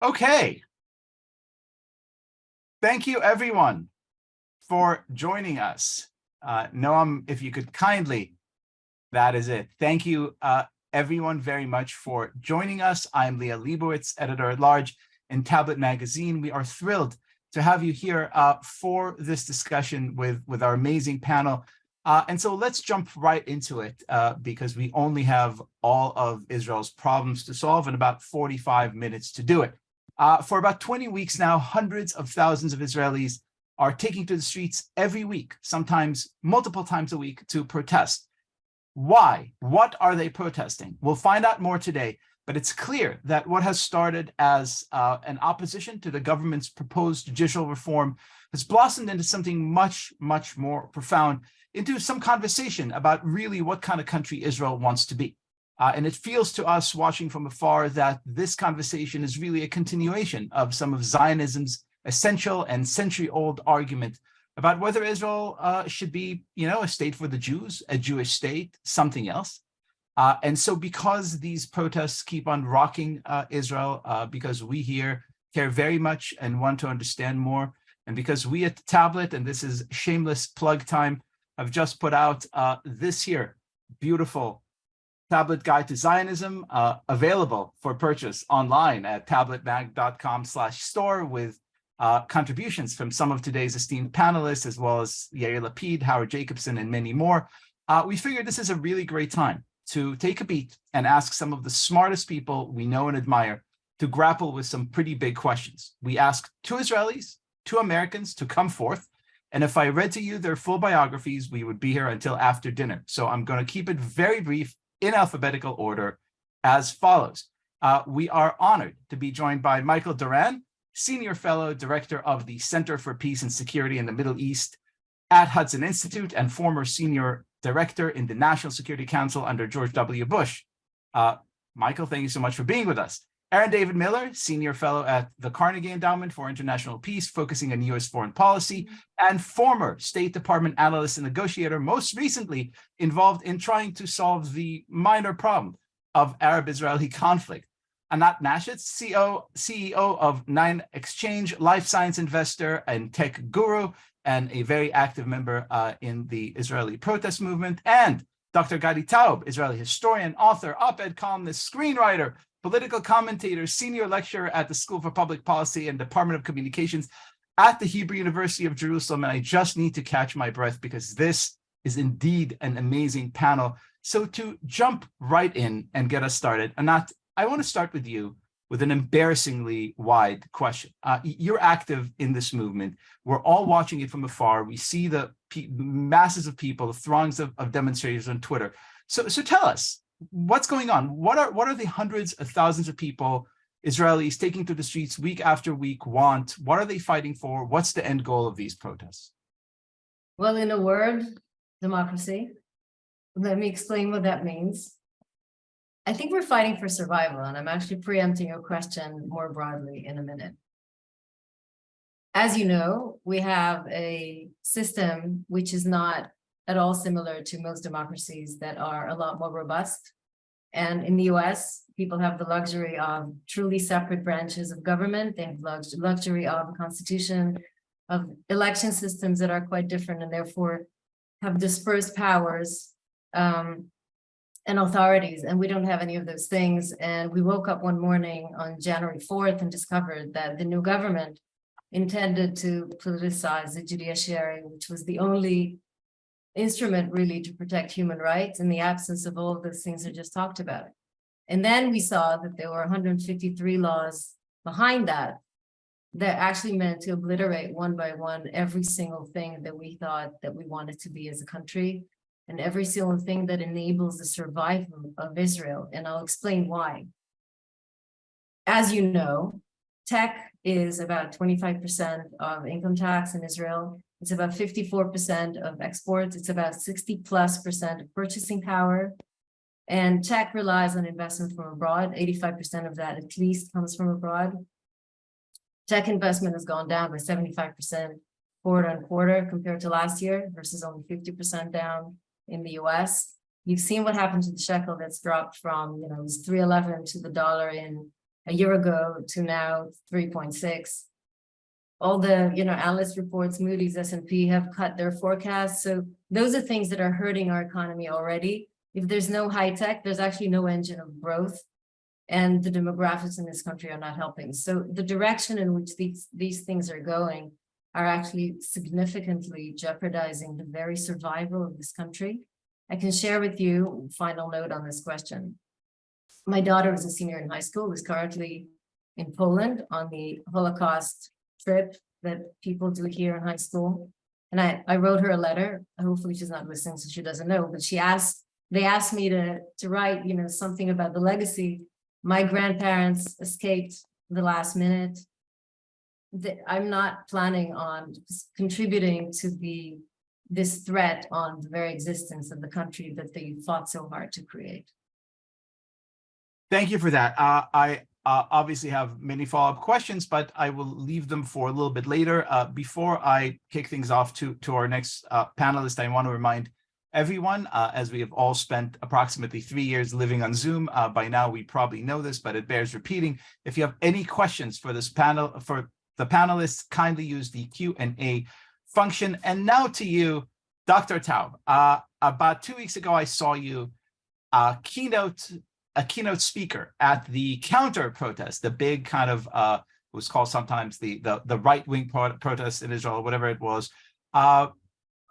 Okay. Thank you, everyone, for joining us. Noam, if you could kindly, that is it. Thank you, everyone, very much for joining us. I'm Liel Leibovitz, editor-at-large in Tablet Magazine. We are thrilled to have you here for this discussion with our amazing panel. And so let's jump right into it because we only have all of Israel's problems to solve in about 45 minutes to do it. For about 20 weeks now, hundreds of thousands of Israelis are taking to the streets every week, sometimes multiple times a week, to protest. Why? What are they protesting? We'll find out more today, but it's clear that what has started as an opposition to the government's proposed judicial reform has blossomed into something much, much more profound, into some conversation about really what kind of country Israel wants to be. And it feels to us watching from afar that this conversation is really a continuation of some of Zionism's essential and century-old argument about whether Israel should be, a state for the Jews, a Jewish state, something else. And so because these protests keep on rocking Israel, because we here care very much and want to understand more, and because we at the Tablet, and this is shameless plug time, have just put out this here beautiful Tablet Guide to Zionism, available for purchase online at tabletmag.com/store with contributions from some of today's esteemed panelists, as well as Yair Lapid, Howard Jacobson, and many more. We figured this is a really great time to take a beat and ask some of the smartest people we know and admire to grapple with some pretty big questions. We asked 2 Israelis, 2 Americans to come forth, and if I read to you their full biographies, we would be here until after dinner. So I'm going to keep it very brief in alphabetical order as follows. We are honored to be joined by Michael Doran, Senior Fellow, Director of the Center for Peace and Security in the Middle East at Hudson Institute and former Senior Director in the National Security Council under George W. Bush. Michael, thank you so much for being with us. Aaron David Miller, Senior Fellow at the Carnegie Endowment for International Peace, focusing on U.S. foreign policy, and former State Department analyst and negotiator, most recently involved in trying to solve the minor problem of Arab-Israeli conflict. Anat Naschitz, CEO of Nine Exchange, life science investor and tech guru, and a very active member in the Israeli protest movement, and Dr. Gadi Taub, Israeli historian, author, op-ed columnist, screenwriter, political commentator, senior lecturer at the School for Public Policy and Department of Communications at the Hebrew University of Jerusalem. And I just need to catch my breath because this is indeed an amazing panel. So to jump right in and get us started, Anat, I want to start with you with an embarrassingly wide question. You're active in this movement. We're all watching it from afar. We see the masses of people, the throngs of demonstrators on Twitter. So tell us, what's going on? What are the hundreds of thousands of people, Israelis, taking to the streets week after week want? What are they fighting for? What's the end goal of these protests? Well, in a word, democracy. Let me explain what that means. I think we're fighting for survival, and I'm actually preempting your question more broadly in a minute. As you know, we have a system which is not at all similar to most democracies that are a lot more robust. And in the US, people have the luxury of truly separate branches of government. They have luxury of a constitution, of election systems that are quite different and therefore have dispersed powers and authorities. And we don't have any of those things. And we woke up one morning on January 4th and discovered that the new government intended to politicize the judiciary, which was the only instrument really to protect human rights in the absence of all of those things I just talked about. And then we saw that there were 153 laws behind that actually meant to obliterate one by one every single thing that we thought that we wanted to be as a country, and every single thing that enables the survival of Israel. And I'll explain why. As you know, tech is about 25% of income tax in Israel. It's about 54% of exports. It's about 60+% of purchasing power. And tech relies on investment from abroad. 85% of that at least comes from abroad. Tech investment has gone down by 75% quarter on quarter compared to last year versus only 50% down in the US. You've seen what happened to the shekel that's dropped from, it was 3.11 to the dollar in a year ago to now 3.6. All the analyst reports, Moody's, S&P have cut their forecasts. So those are things that are hurting our economy already. If there's no high tech, there's actually no engine of growth. And the demographics in this country are not helping. So the direction in which these things are going are actually significantly jeopardizing the very survival of this country. I can share with you a final note on this question. My daughter is a senior in high school, is currently in Poland on the Holocaust trip that people do here in high school. And I wrote her a letter. Hopefully she's not listening, so she doesn't know, but they asked me to write, something about the legacy. My grandparents escaped the last minute. I'm not planning on contributing to this threat on the very existence of the country that they fought so hard to create. Thank you for that. I obviously have many follow-up questions, but I will leave them for a little bit later. Before I kick things off to our next panelist, I want to remind everyone, as we have all spent approximately 3 years living on Zoom, by now we probably know this, but it bears repeating. If you have any questions for this panel, for the panelists, kindly use the Q&A function. And now to you, Dr. Taub. About 2 weeks ago, I saw you a keynote speaker at the counter protest, the big kind of it was called sometimes the right-wing protest in Israel, or whatever it was,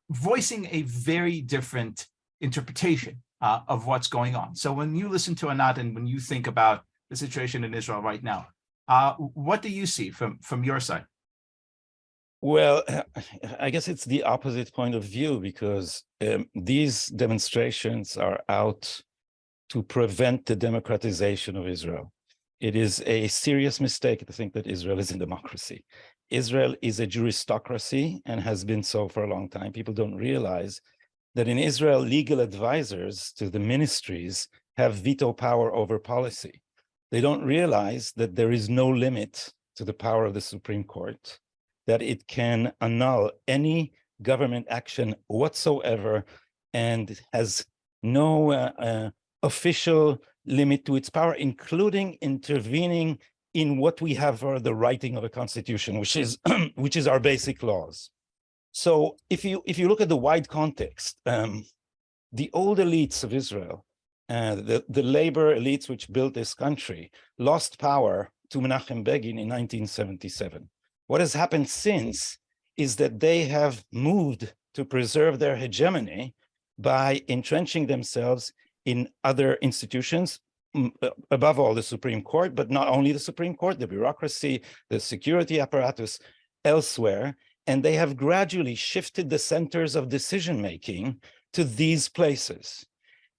voicing a very different interpretation of what's going on. So when you listen to Anat and when you think about the situation in Israel right now, what do you see from your side? Well, I guess it's the opposite point of view, because these demonstrations are out to prevent the democratization of Israel. It is a serious mistake to think that Israel is a democracy. Israel is a juristocracy and has been so for a long time. People don't realize that in Israel, legal advisors to the ministries have veto power over policy. They don't realize that there is no limit to the power of the Supreme Court, that it can annul any government action whatsoever and has no official limit to its power, including intervening in what we have for the writing of a constitution, which is our basic laws. So if you look at the wide context, the old elites of Israel, the labor elites which built this country, lost power to Menachem Begin in 1977. What has happened since is that they have moved to preserve their hegemony by entrenching themselves in other institutions, above all the Supreme Court, but not only the Supreme Court, the bureaucracy, the security apparatus elsewhere, and they have gradually shifted the centers of decision-making to these places.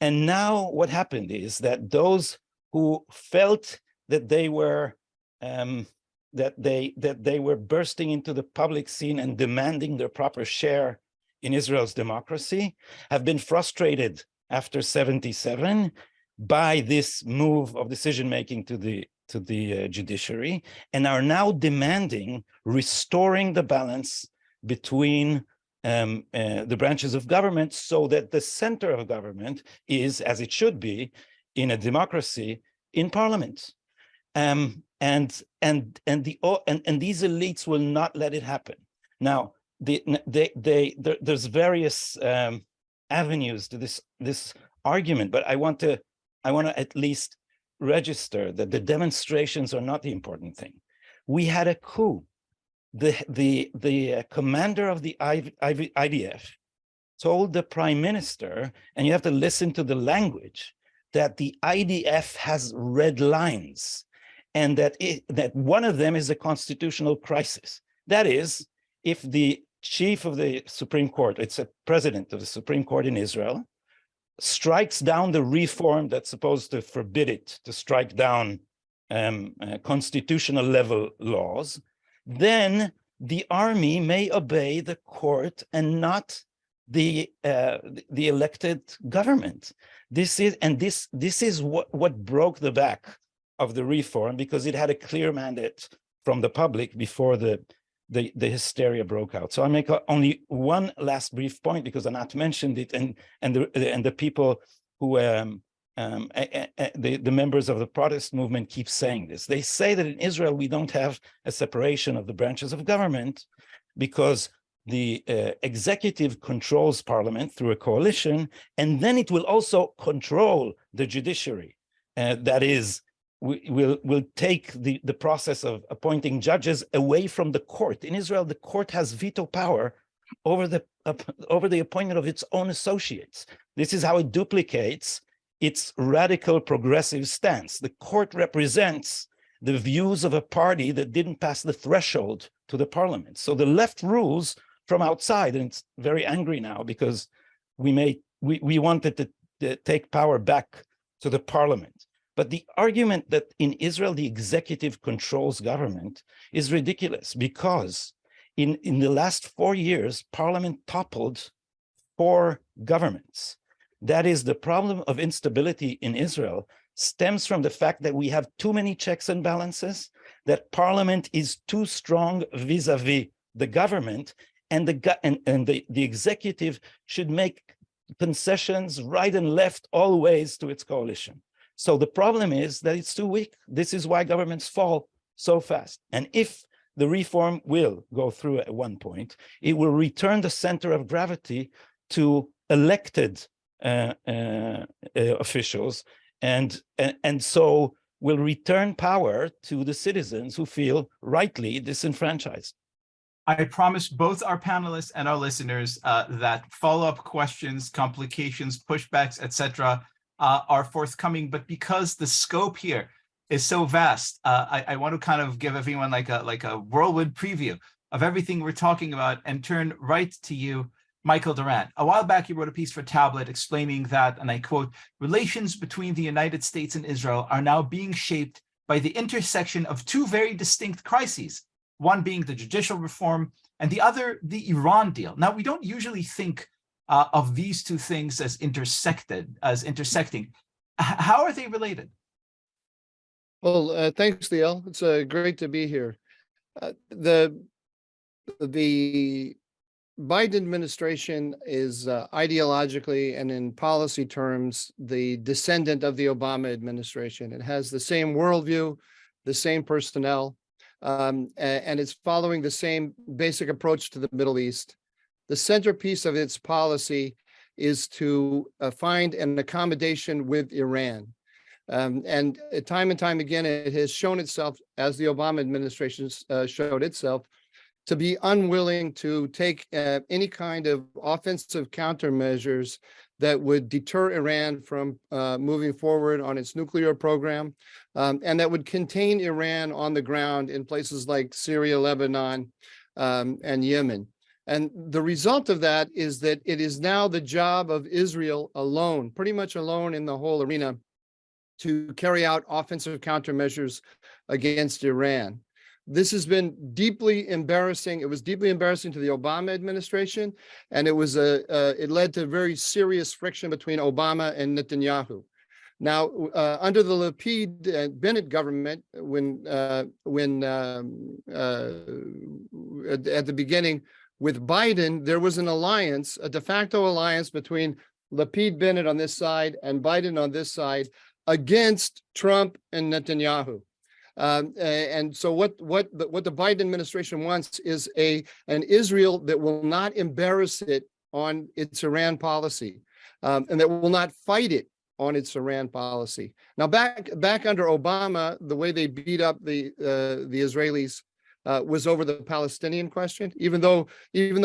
And now what happened is that those who felt that they were bursting into the public scene and demanding their proper share in Israel's democracy have been frustrated after 77 by this move of decision-making to the judiciary, and are now demanding restoring the balance between the branches of government, so that the center of government is, as it should be in a democracy, in parliament. And these elites will not let it happen. Now, there's various avenues to this argument, but I want to at least register that the demonstrations are not the important thing. We had a coup. The commander of the IDF told the prime minister, and you have to listen to the language, that the IDF has red lines, and that one of them is a constitutional crisis. That is, if the chief of the Supreme Court, it's a president of the Supreme Court in Israel, strikes down the reform that's supposed to forbid it to strike down constitutional level laws, then the army may obey the court and not the elected government. This is what broke the back of the reform, because it had a clear mandate from the public before the hysteria broke out. So I make only one last brief point, because Anat mentioned it, and the people who the members of the Protestant movement keep saying this. They say that in Israel, we don't have a separation of the branches of government because the executive controls parliament through a coalition, and then it will also control the judiciary. That is, we'll take the process of appointing judges away from the court. In Israel, the court has veto power over the appointment of its own associates. This is how it duplicates its radical progressive stance. The court represents the views of a party that didn't pass the threshold to the parliament. So the left rules from outside, and it's very angry now because we wanted to take power back to the parliament. But the argument that in Israel the executive controls government is ridiculous because in the last 4 years, parliament toppled 4 governments. That is, the problem of instability in Israel stems from the fact that we have too many checks and balances, that parliament is too strong vis-a-vis the government, and the executive should make concessions right and left all ways to its coalition. So the problem is that it's too weak. This is why governments fall so fast. And if the reform will go through at one point, it will return the center of gravity to elected officials, and so will return power to the citizens who feel rightly disenfranchised. I promise both our panelists and our listeners that follow-up questions, complications, pushbacks, etc., are forthcoming. But because the scope here is so vast, I want to kind of give everyone like a whirlwind preview of everything we're talking about and turn right to you, Michael Doran. A while back, you wrote a piece for Tablet explaining that, and I quote, "Relations between the United States and Israel are now being shaped by the intersection of 2 very distinct crises, one being the judicial reform and the other, the Iran deal." Now, we don't usually think of these 2 things as intersecting. How are they related? Well, thanks, Liel. It's great to be here. The Biden administration is ideologically and in policy terms the descendant of the Obama administration. It has the same worldview, the same personnel, and it's following the same basic approach to the Middle East. The centerpiece of its policy is to find an accommodation with Iran. And time and time again, it has shown itself, as the Obama administration showed itself, to be unwilling to take any kind of offensive countermeasures that would deter Iran from moving forward on its nuclear program, and that would contain Iran on the ground in places like Syria, Lebanon, and Yemen. And the result of that is that it is now the job of Israel alone, pretty much alone in the whole arena, to carry out offensive countermeasures against Iran. This has been deeply embarrassing. It was deeply embarrassing to the Obama administration, and it led to very serious friction between Obama and Netanyahu. Now, under the Lapid and Bennett government, at the beginning with Biden, there was an alliance, a de facto alliance between Lapid Bennett on this side and Biden on this side against Trump and Netanyahu. And so what the Biden administration wants is an Israel that will not embarrass it on its Iran policy, and that will not fight it on its Iran policy. Now, back under Obama, the way they beat up the Israelis was over the Palestinian question. Even though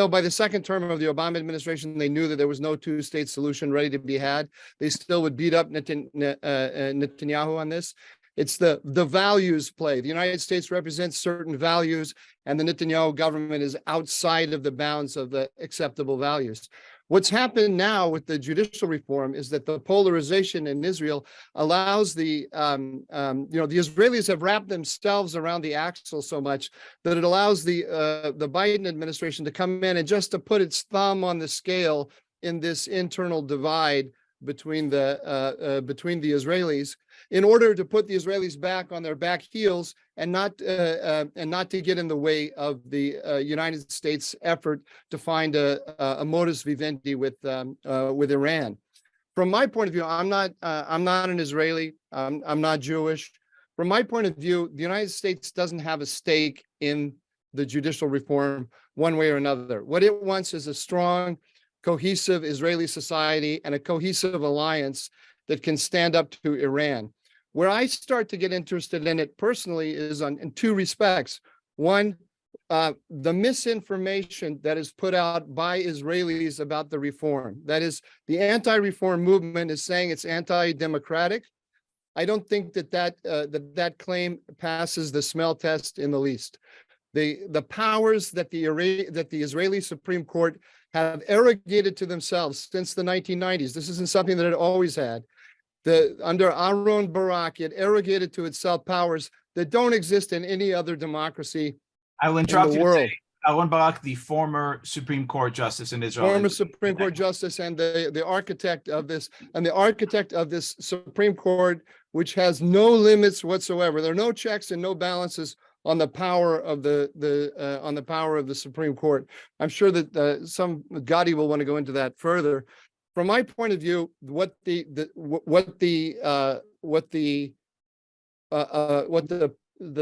by the second term of the Obama administration, they knew that there was no 2-state solution ready to be had, they still would beat up Netanyahu on this. It's the values play. The United States represents certain values, and the Netanyahu government is outside of the bounds of the acceptable values. What's happened now with the judicial reform is that the polarization in Israel allows the Israelis have wrapped themselves around the axle so much that it allows the Biden administration to come in and just to put its thumb on the scale in this internal divide between the Israelis, in order to put the Israelis back on their back heels and not to get in the way of the United States effort to find a modus vivendi with Iran. From my point of view, I'm not an Israeli. I'm not Jewish. From my point of view, the United States doesn't have a stake in the judicial reform one way or another. What it wants is a strong, cohesive Israeli society and a cohesive alliance that can stand up to Iran. Where I start to get interested in it personally is in two respects. One, the misinformation that is put out by Israelis about the reform. That is, the anti-reform movement is saying it's anti-democratic. I don't think that claim passes the smell test in the least. The powers that the Israeli Supreme Court have arrogated to themselves since the 1990s. This isn't something that it always had. Under Aaron Barak, it arrogated to itself powers that don't exist in any other democracy I will interrupt in the you. world. Aaron Barak, the former Supreme Court Justice in Israel. Former Supreme Court Justice and the architect of this, Supreme Court, which has no limits whatsoever. There are no checks and no balances on the power of the Supreme Court. I'm sure that some Gadi will want to go into that further. From my point of view, what the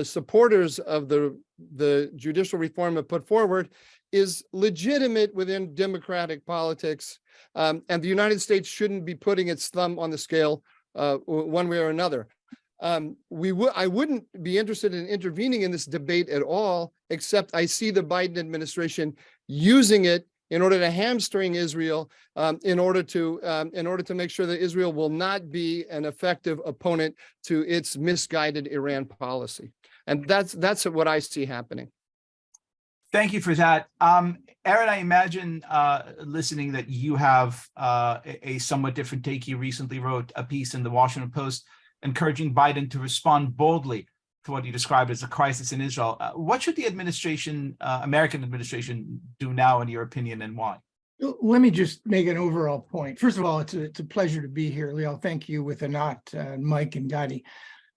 supporters of the judicial reform have put forward is legitimate within democratic politics, and the United States shouldn't be putting its thumb on the scale one way or another. I wouldn't be interested in intervening in this debate at all, except I see the Biden administration using it in order to hamstring Israel, in order to make sure that Israel will not be an effective opponent to its misguided Iran policy. And that's what I see happening. Thank you for that. Aaron, I imagine listening that you have a somewhat different take. You recently wrote a piece in the Washington Post encouraging Biden to respond boldly to what you described as a crisis in Israel. What should the administration, American administration, do now, in your opinion, and why? Let me just make an overall point. First of all, it's a pleasure to be here, Liel. Thank you with Anat, Mike, and Gadi.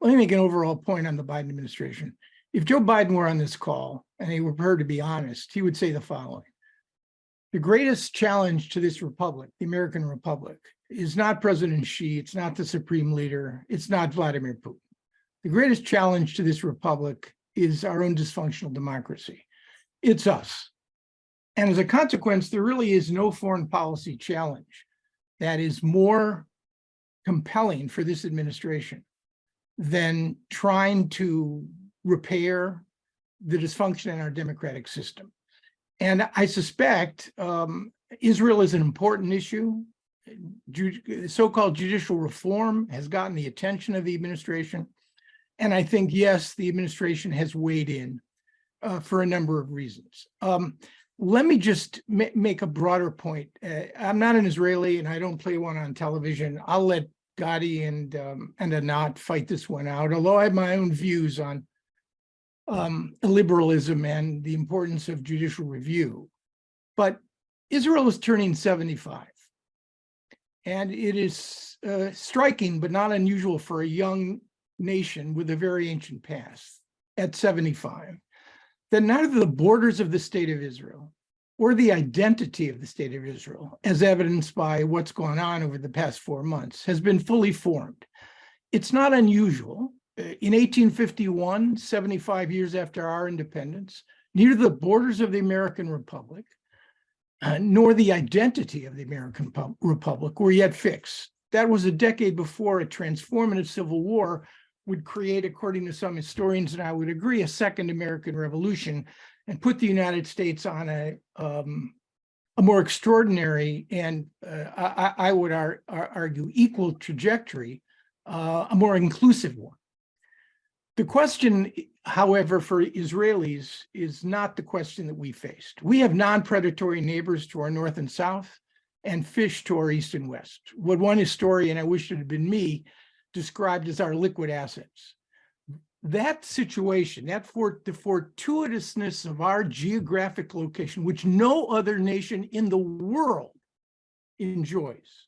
Let me make an overall point on the Biden administration. If Joe Biden were on this call and he were prepared to be honest, he would say the following. The greatest challenge to this republic, the American republic, is not President Xi, it's not the supreme leader, it's not Vladimir Putin. The greatest challenge to this republic is our own dysfunctional democracy. It's us. And as a consequence, there really is no foreign policy challenge that is more compelling for this administration than trying to repair the dysfunction in our democratic system. And I suspect Israel is an important issue. So-called judicial reform has gotten the attention of the administration. And I think, yes, the administration has weighed in for a number of reasons. Let me just make a broader point. I'm not an Israeli and I don't play one on television. I'll let Gadi and Anat fight this one out, although I have my own views on liberalism and the importance of judicial review. But Israel is turning 75. And it is striking, but not unusual for a young nation with a very ancient past at 75, that neither the borders of the state of Israel or the identity of the state of Israel, as evidenced by what's gone on over the past 4 months, has been fully formed. It's not unusual. In 1851, 75 years after our independence, neither the borders of the American Republic nor the identity of the American Republic were yet fixed. That was a decade before a transformative civil war would create, according to some historians, and I would agree, a second American Revolution and put the United States on a more extraordinary and I would argue equal trajectory, a more inclusive one. The question, however, for Israelis is not the question that we faced. We have non-predatory neighbors to our north and south and fish to our east and west. What one historian, I wish it had been me, described as our liquid assets. That situation, the fortuitousness of our geographic location, which no other nation in the world enjoys,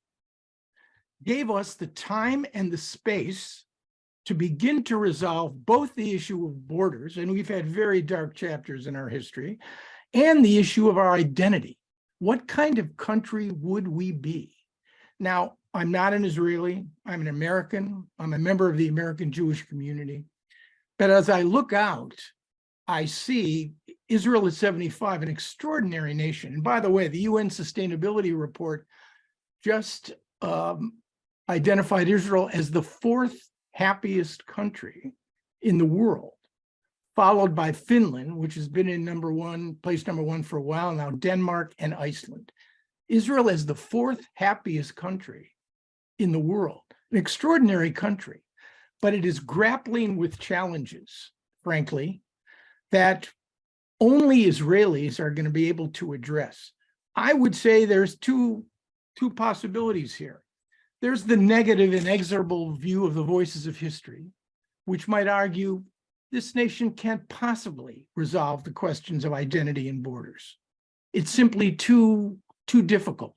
gave us the time and the space to begin to resolve both the issue of borders, and we've had very dark chapters in our history, and the issue of our identity. What kind of country would we be? Now, I'm not an Israeli. I'm an American. I'm a member of the American Jewish community. But as I look out, I see Israel is 75, an extraordinary nation. And by the way, the UN Sustainability Report just identified Israel as the 4th happiest country in the world, followed by Finland, which has been in place number one for a while now, Denmark and Iceland. Israel is the 4th happiest country in the world, an extraordinary country, but it is grappling with challenges, frankly, that only Israelis are going to be able to address. I would say there's two possibilities here. There's the negative, inexorable view of the voices of history, which might argue this nation can't possibly resolve the questions of identity and borders. It's simply too difficult.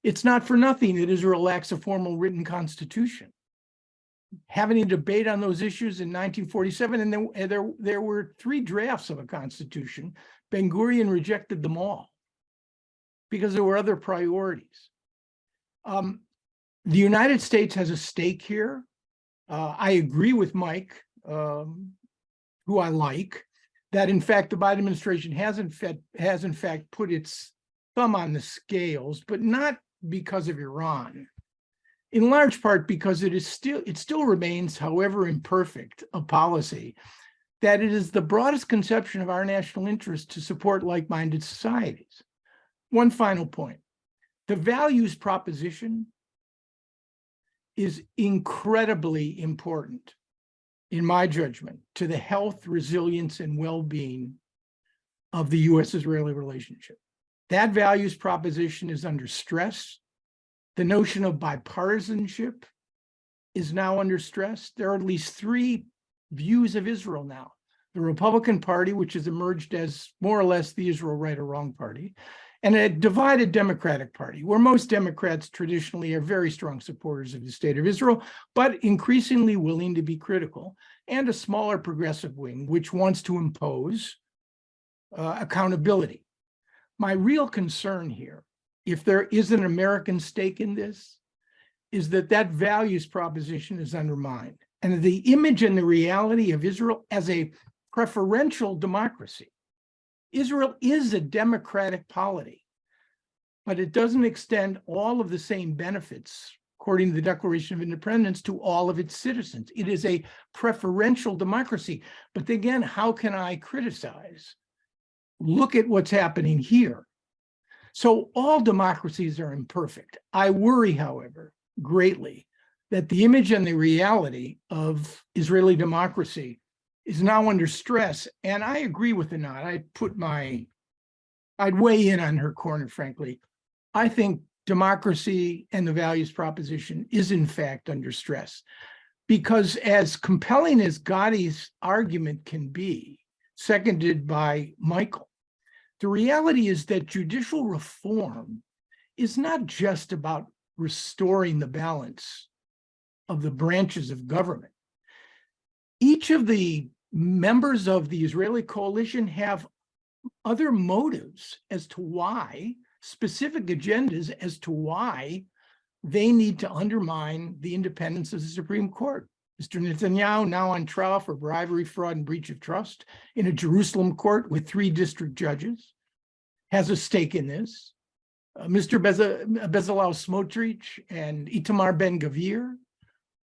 It's not for nothing that Israel lacks a formal written constitution. Having a debate on those issues in 1947, and there were 3 drafts of a constitution. Ben-Gurion rejected them all because there were other priorities. The United States has a stake here. I agree with Mike, who I like, that in fact the Biden administration has in fact put its thumb on the scales, but not because of Iran. In large part because it still remains, however imperfect, a policy that it is the broadest conception of our national interest to support like-minded societies. One final point. The values proposition is incredibly important, in my judgment, to the health, resilience, and well-being of the U.S.-Israeli relationship. That values proposition is under stress. The notion of bipartisanship is now under stress. There are at least 3 views of Israel now. The Republican Party, which has emerged as more or less the Israel right or wrong party, and a divided Democratic Party, where most Democrats traditionally are very strong supporters of the state of Israel, but increasingly willing to be critical, and a smaller progressive wing, which wants to impose accountability. My real concern here, if there is an American stake in this, is that values proposition is undermined, and the image and the reality of Israel as a preferential democracy. Israel is a democratic polity, but it doesn't extend all of the same benefits, according to the Declaration of Independence, to all of its citizens. It is a preferential democracy. But again, how can I criticize? Look at what's happening here. So all democracies are imperfect. I worry, however, greatly that the image and the reality of Israeli democracy is now under stress. And I agree with Anat. I'd weigh in on her corner, frankly. I think democracy and the values proposition is in fact under stress, because as compelling as Gadi's argument can be, seconded by Michael, the reality is that judicial reform is not just about restoring the balance of the branches of government. Each of the members of the Israeli coalition have other motives as to why, specific agendas as to why they need to undermine the independence of the Supreme Court. Mr. Netanyahu, now on trial for bribery, fraud, and breach of trust in a Jerusalem court with 3 district judges, has a stake in this. Mr. Bezalel Smotrich and Itamar Ben-Gvir,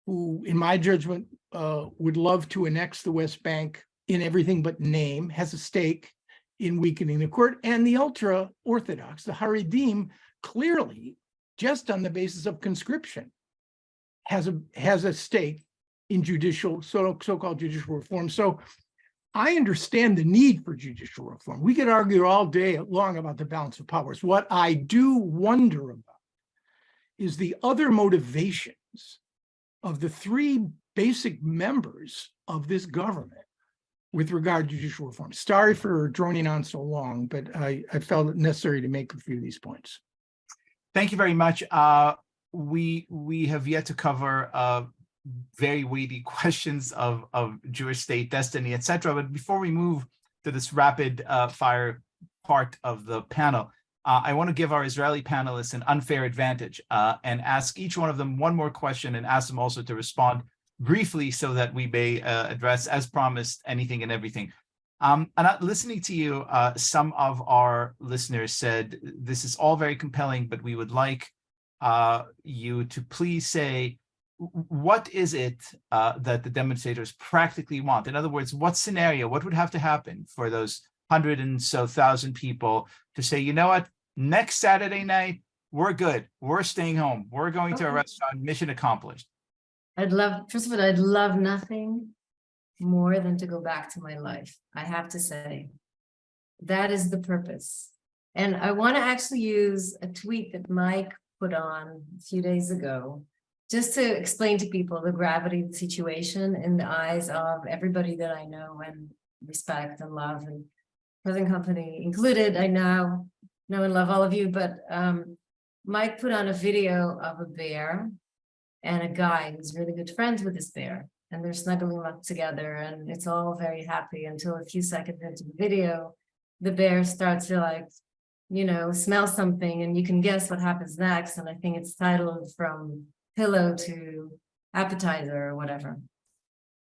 who, in my judgment, would love to annex the West Bank in everything but name, has a stake in weakening the court. And the ultra-Orthodox, the Haredim, clearly, just on the basis of conscription, has a stake in so-called judicial reform. So I understand the need for judicial reform. We could argue all day long about the balance of powers. What I do wonder about is the other motivations of the 3 basic members of this government with regard to judicial reform. Sorry for droning on so long, but I felt it necessary to make a few of these points. Thank you very much. We have yet to cover very weighty questions of Jewish state destiny, etc. But before we move to this rapid fire part of the panel, I want to give our Israeli panelists an unfair advantage and ask each one of them one more question and ask them also to respond briefly so that we may address, as promised, anything and everything. Anat, listening to you, some of our listeners said, this is all very compelling, but we would like you to please say, what is it that the demonstrators practically want? In other words, what scenario, what would have to happen for those 100 and so thousand people to say, you know what, next Saturday night, we're good. We're staying home. We're going to a restaurant, mission accomplished. First of all, I'd love nothing more than to go back to my life. I have to say, that is the purpose. And I want to actually use a tweet that Mike put on a few days ago, just to explain to people the gravity of the situation in the eyes of everybody that I know and respect and love, and present company included. I now know and love all of you, but Mike put on a video of a bear and a guy who's really good friends with this bear, and they're snuggling up together, and it's all very happy until a few seconds into the video, the bear starts to, like, you know, smell something, and you can guess what happens next. And I think it's titled From Pillow to Appetizer or whatever.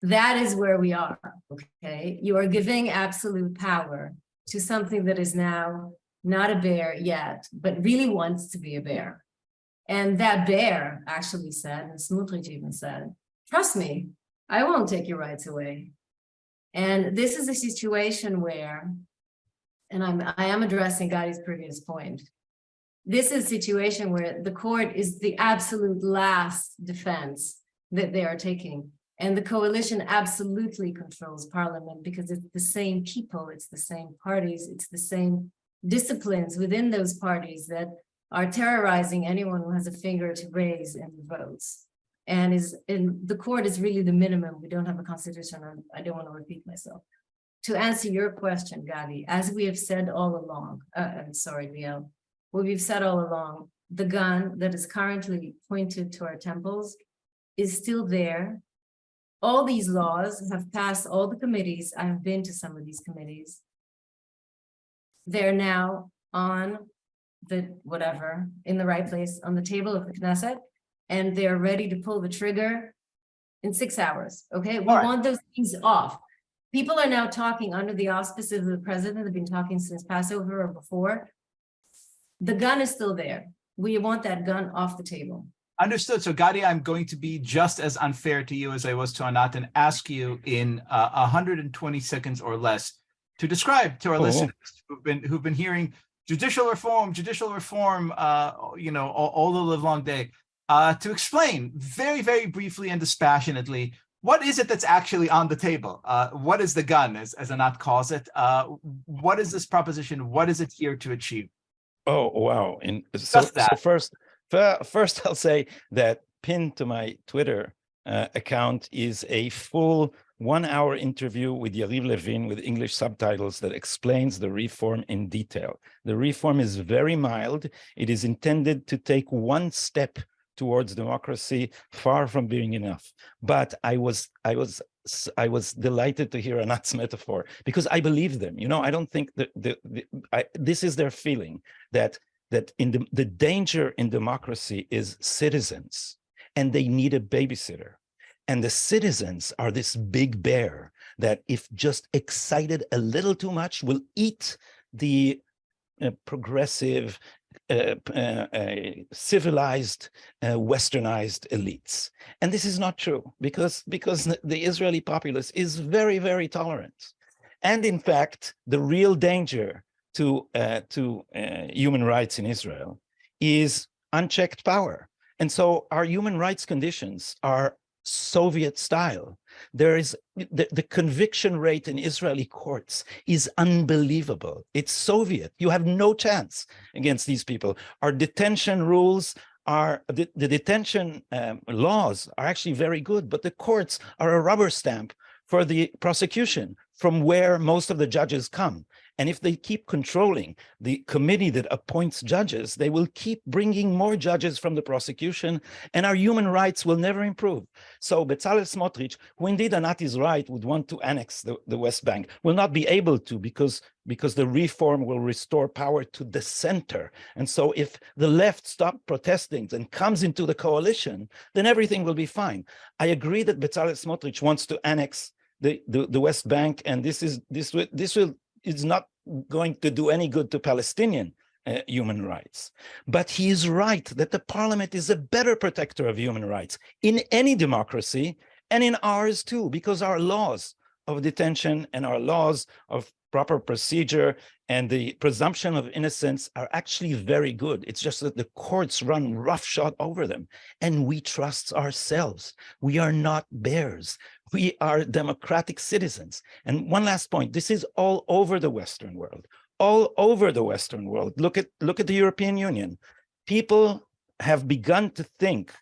That is where we are, okay? You are giving absolute power to something that is now not a bear yet, but really wants to be a bear. And that bear actually said, and Smotrich even said, trust me, I won't take your rights away. And this is a situation where, and I am addressing Gadi's previous point, this is a situation where the court is the absolute last defense that they are taking. And the coalition absolutely controls parliament because it's the same people, it's the same parties, it's the same disciplines within those parties that are terrorizing anyone who has a finger to raise in the votes. And the court is really the minimum. We don't have a constitution. I don't want to repeat myself. To answer your question, Gadi, as we have said all along, I'm sorry, Liel, what we've said all along, the gun that is currently pointed to our temples is still there. All these laws have passed all the committees. I have been to some of these committees. They're now on the whatever, in the right place on the table of the Knesset, and they're ready to pull the trigger in 6 hours, okay? We want those things off. People are now talking under the auspices of the president. They've been talking since Passover or before. The gun is still there. We want that gun off the table. Understood. So Gadi, I'm going to be just as unfair to you as I was to Anat and ask you in 120 seconds or less to describe to our listeners who've been hearing judicial reform, you know, all the live long day, to explain very, very briefly and dispassionately, what is it that's actually on the table? What is the gun, as Anat calls it? What is this proposition? What is it here to achieve? Oh, wow. So first I'll say that pinned to my Twitter account is a full 1-hour interview with Yariv Levin with English subtitles that explains the reform in detail. The reform is very mild. It is intended to take one step towards democracy, far from being enough. But I was delighted to hear Anat's metaphor because I believe them. You know, I don't think that this is their feeling that in the danger in democracy is citizens, and they need a babysitter. And the citizens are this big bear that, if just excited a little too much, will eat the progressive, civilized, westernized elites. And this is not true because the Israeli populace is very, very tolerant. And in fact, the real danger to human rights in Israel is unchecked power. And so our human rights conditions are Soviet style. There is the conviction rate in Israeli courts is unbelievable. It's Soviet. You have no chance against these people. Our detention rules are, the detention laws are actually very good, but the courts are a rubber stamp for the prosecution. from where most of the judges come. And if they keep controlling the committee that appoints judges, they will keep bringing more judges from the prosecution, and our human rights will never improve. So Bezalel Smotrich, who indeed Anat is right, would want to annex the West Bank, will not be able to because the reform will restore power to the center. And so if the left stops protesting and comes into the coalition, then everything will be fine. I agree that Bezalel Smotrich wants to annex the West Bank, and this is not going to do any good to Palestinian human rights. But he is right that the parliament is a better protector of human rights in any democracy, and in ours too, because our laws of detention and our laws of proper procedure and the presumption of innocence are actually very good. It's just that the courts run roughshod over them, and we trust ourselves. We are not bears. We are democratic citizens. And one last point, this is all over the Western world, all over the Western world. Look at the European Union. People have begun to think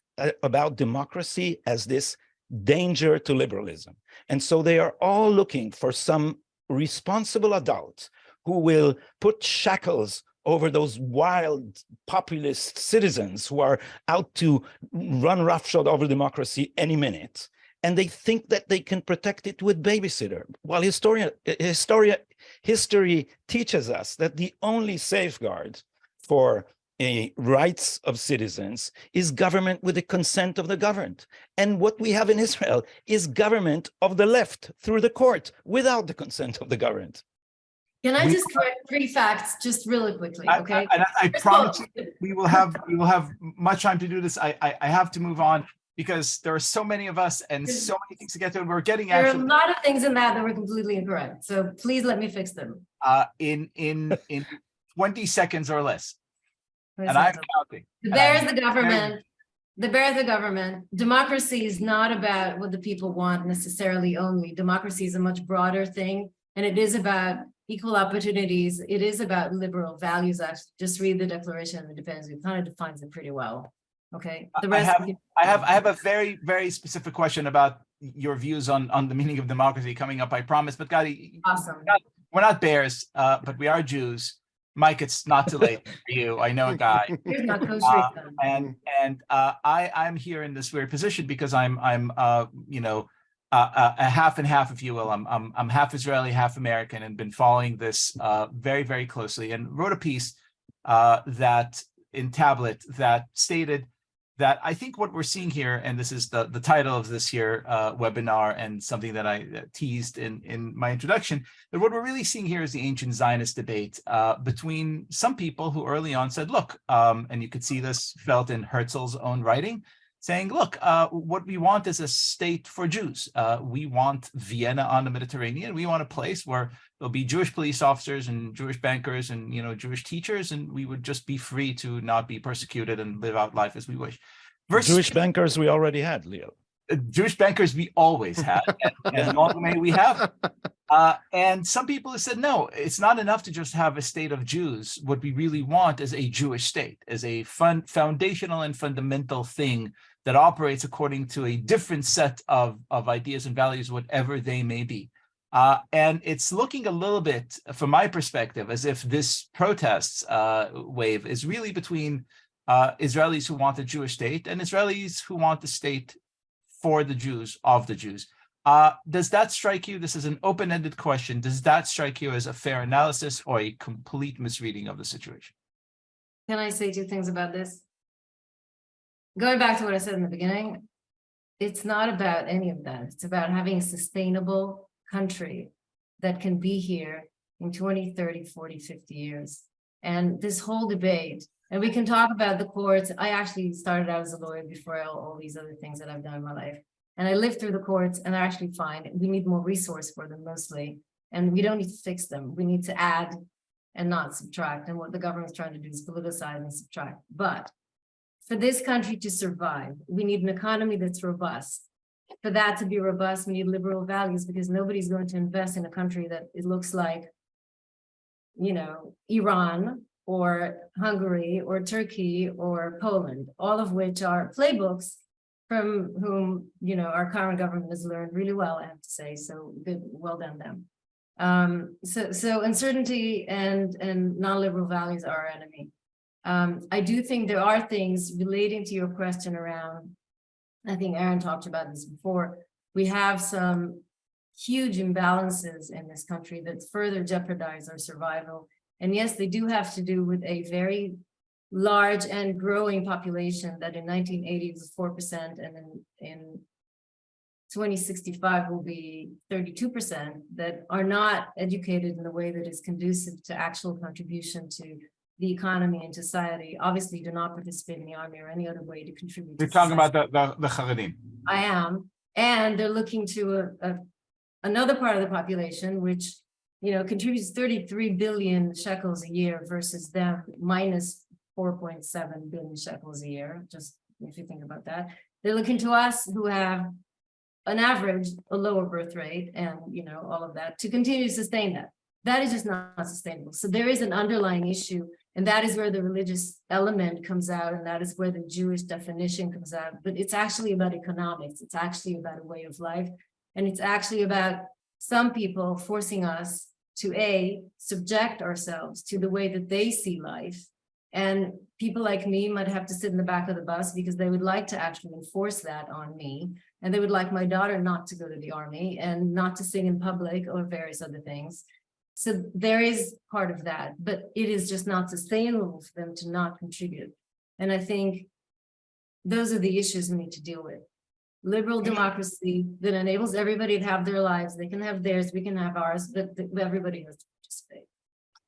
about democracy as this danger to liberalism. And so they are all looking for some responsible adult who will put shackles over those wild populist citizens who are out to run roughshod over democracy any minute. And they think that they can protect it with babysitter. While history teaches us that the only safeguard for rights of citizens is government with the consent of the governed. And what we have in Israel is government of the left through the court without the consent of the governed. Can I just correct 3 facts just really quickly, okay? I promise you, we will have much time to do this. I have to move on because there are so many of us and so many things to get to. And we're getting there are a lot of things in that were completely incorrect. So please let me fix them. In 20 seconds or less. And I'm counting. The bear is the government. The bear is the government. Democracy is not about what the people want necessarily only. Democracy is a much broader thing, and it is about equal opportunities. It is about liberal values. Just read the Declaration of Independence. It kind of defines it pretty well. Okay. The rest I have a very, very specific question about your views on the meaning of democracy coming up, I promise. But Gadi, awesome. We're not bears, but we are Jews. Mike, it's not too late for you. I know a guy. I'm here in this weird position because I'm a half and half, if you will. I'm half Israeli, half American, and been following this very, very closely. And wrote a piece that in Tablet that stated that I think what we're seeing here, and this is the title of this here webinar and something that I teased in my introduction, that what we're really seeing here is the ancient Zionist debate between some people who early on said, look, and you could see this felt in Herzl's own writing, saying, look, what we want is a state for Jews. We want Vienna on the Mediterranean. We want a place where there'll be Jewish police officers and Jewish bankers and Jewish teachers, and we would just be free to not be persecuted and live out life as we wish. Versus Jewish bankers we already had, Leo. Jewish bankers we always had, and long may we have. And some people have said, no, it's not enough to just have a state of Jews. What we really want is a Jewish state, as a foundational and fundamental thing that operates according to a different set of ideas and values, whatever they may be. And it's looking a little bit, from my perspective, as if this protests wave is really between Israelis who want a Jewish state and Israelis who want the state for the Jews, of the Jews. Does that strike you? This is an open-ended question. Does that strike you as a fair analysis or a complete misreading of the situation? Can I say 2 things about this? Going back to what I said in the beginning, it's not about any of that. It's about having a sustainable country that can be here in 20, 30, 40, 50 years. And this whole debate, and we can talk about the courts. I actually started out as a lawyer before all these other things that I've done in my life. And I lived through the courts, and they're actually fine. We need more resource for them mostly. And we don't need to fix them. We need to add and not subtract. And what the government's trying to do is politicize and subtract. But for this country to survive, we need an economy that's robust. For that to be robust, we need liberal values, because nobody's going to invest in a country that it looks like, Iran or Hungary or Turkey or Poland, all of which are playbooks from whom, our current government has learned really well, I have to say. So good, well done them. So uncertainty and non-liberal values are our enemy. I do think there are things relating to your question around, I think Aaron talked about this before, we have some huge imbalances in this country that further jeopardize our survival. And yes, they do have to do with a very large and growing population that in 1980 was 4%, and in 2065 will be 32%, that are not educated in a way that is conducive to actual contribution to the economy and society, obviously do not participate in the army or any other way to contribute. You're talking about the Haredim. I am. And they're looking to another part of the population, which, contributes 33 billion shekels a year versus them minus 4.7 billion shekels a year. Just if you think about that, they're looking to us who have an average, a lower birth rate and, all of that to continue to sustain that. That is just not sustainable. So there is an underlying issue, and that is where the religious element comes out, and that is where the Jewish definition comes out. But it's actually about economics. It's actually about a way of life. And it's actually about some people forcing us to subject ourselves to the way that they see life. And people like me might have to sit in the back of the bus because they would like to actually enforce that on me. And they would like my daughter not to go to the army and not to sing in public or various other things. So there is part of that, but it is just not sustainable for them to not contribute. And I think those are the issues we need to deal with. Liberal democracy that enables everybody to have their lives. They can have theirs, we can have ours, but everybody has to participate.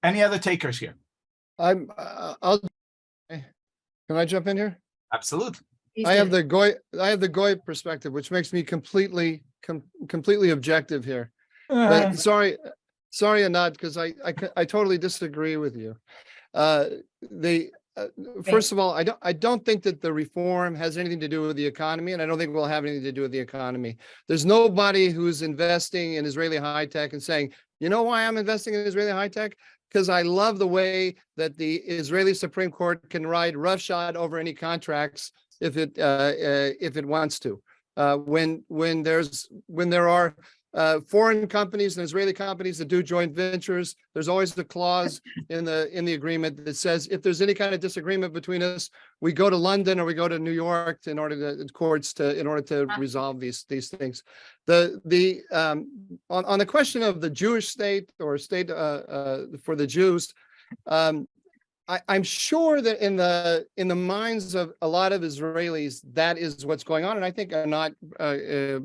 Any other takers here? Can I jump in here? Absolutely. I have the Goy perspective, which makes me completely objective here. But sorry, Anat, because I totally disagree with you. First of all, I don't think that the reform has anything to do with the economy, and I don't think it will have anything to do with the economy. There's nobody who's investing in Israeli high tech and saying, you know why I'm investing in Israeli high tech? Because I love the way that the Israeli Supreme Court can ride roughshod over any contracts if it wants to. When there are foreign companies and Israeli companies that do joint ventures, there's always the clause in the agreement that says if there's any kind of disagreement between us, we go to London or we go to New York in order to resolve these things. On the question of the Jewish state or state for the Jews, I'm sure that in the minds of a lot of Israelis, that is what's going on, and I think Anat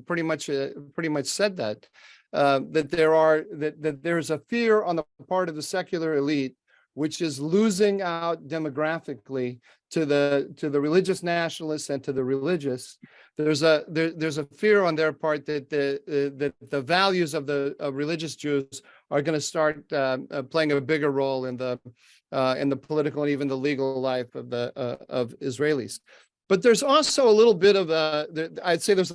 pretty much said that that there's a fear on the part of the secular elite, which is losing out demographically to the religious nationalists and to the religious. There's a fear on their part that the values of the religious Jews are going to start playing a bigger role in the political and even the legal life of Israelis. But there's also a little bit of I'd say there's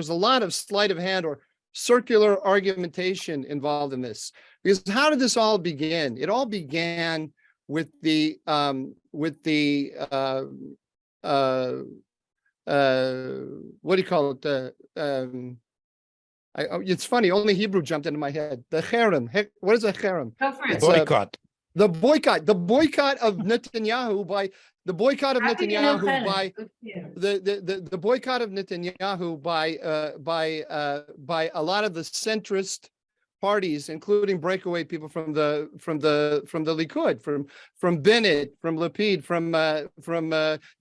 a lot of sleight of hand or circular argumentation involved in this. Because how did this all begin? It all began with the what do you call it? It's funny, only Hebrew jumped into my head. The cherem. What is a cherem? Go for it. Boycott. The boycott of Netanyahu by the boycott of Netanyahu by a lot of the centrist parties, including breakaway people from the Likud, from Bennett, from Lapid, from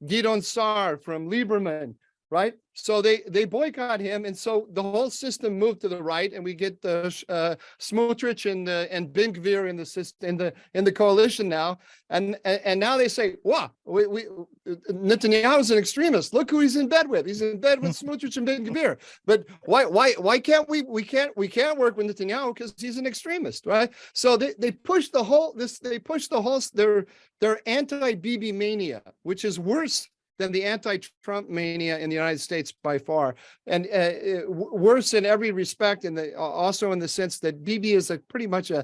Gidon Sar, from Lieberman, right? So they boycott him, and so the whole system moved to the right, and we get the Smotrich and Ben Gvir in the coalition now, and now they say, wow, Netanyahu is an extremist. Look who he's in bed with. He's in bed with Smotrich and Ben Gvir. But why can't we can't work with Netanyahu because he's an extremist, right? So they push the whole their anti-Bibi mania, which is worse than the anti-Trump mania in the United States by far, and worse in every respect. Also in the sense that Bibi is pretty much a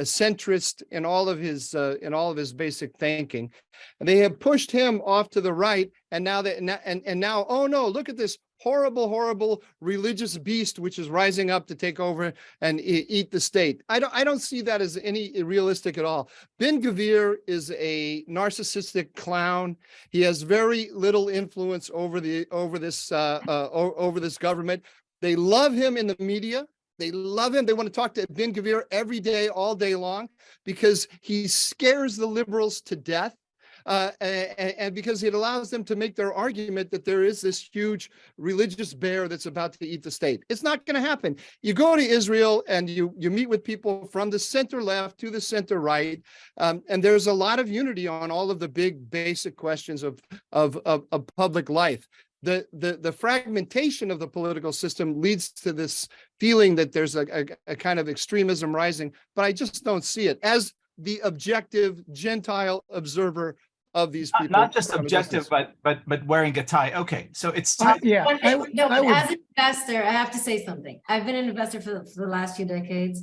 centrist in all of his basic thinking, and they have pushed him off to the right. And now oh no, look at this horrible, horrible religious beast which is rising up to take over and eat the state. I don't see that as any realistic at all. Ben-Gvir is a narcissistic clown. He has very little influence over this government. They love him in the media. They love him. They want to talk to Ben-Gvir every day, all day long, because he scares the liberals to death. And because it allows them to make their argument that there is this huge religious bear that's about to eat the state. It's not going to happen. You go to Israel and you meet with people from the center left to the center right, and there's a lot of unity on all of the big basic questions of public life. The fragmentation of the political system leads to this feeling that there's a kind of extremism rising, but I just don't see it as the objective Gentile observer of these people. Not just objective, but wearing a tie. Okay, so it's time. Yeah, As an investor, I have to say something. I've been an investor for the last few decades,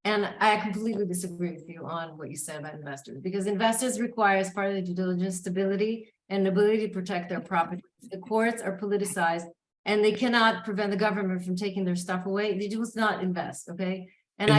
and I completely disagree with you on what you said about investors, because investors require, as part of the due diligence, stability and ability to protect their property. The courts are politicized, and they cannot prevent the government from taking their stuff away. They just not invest, okay? And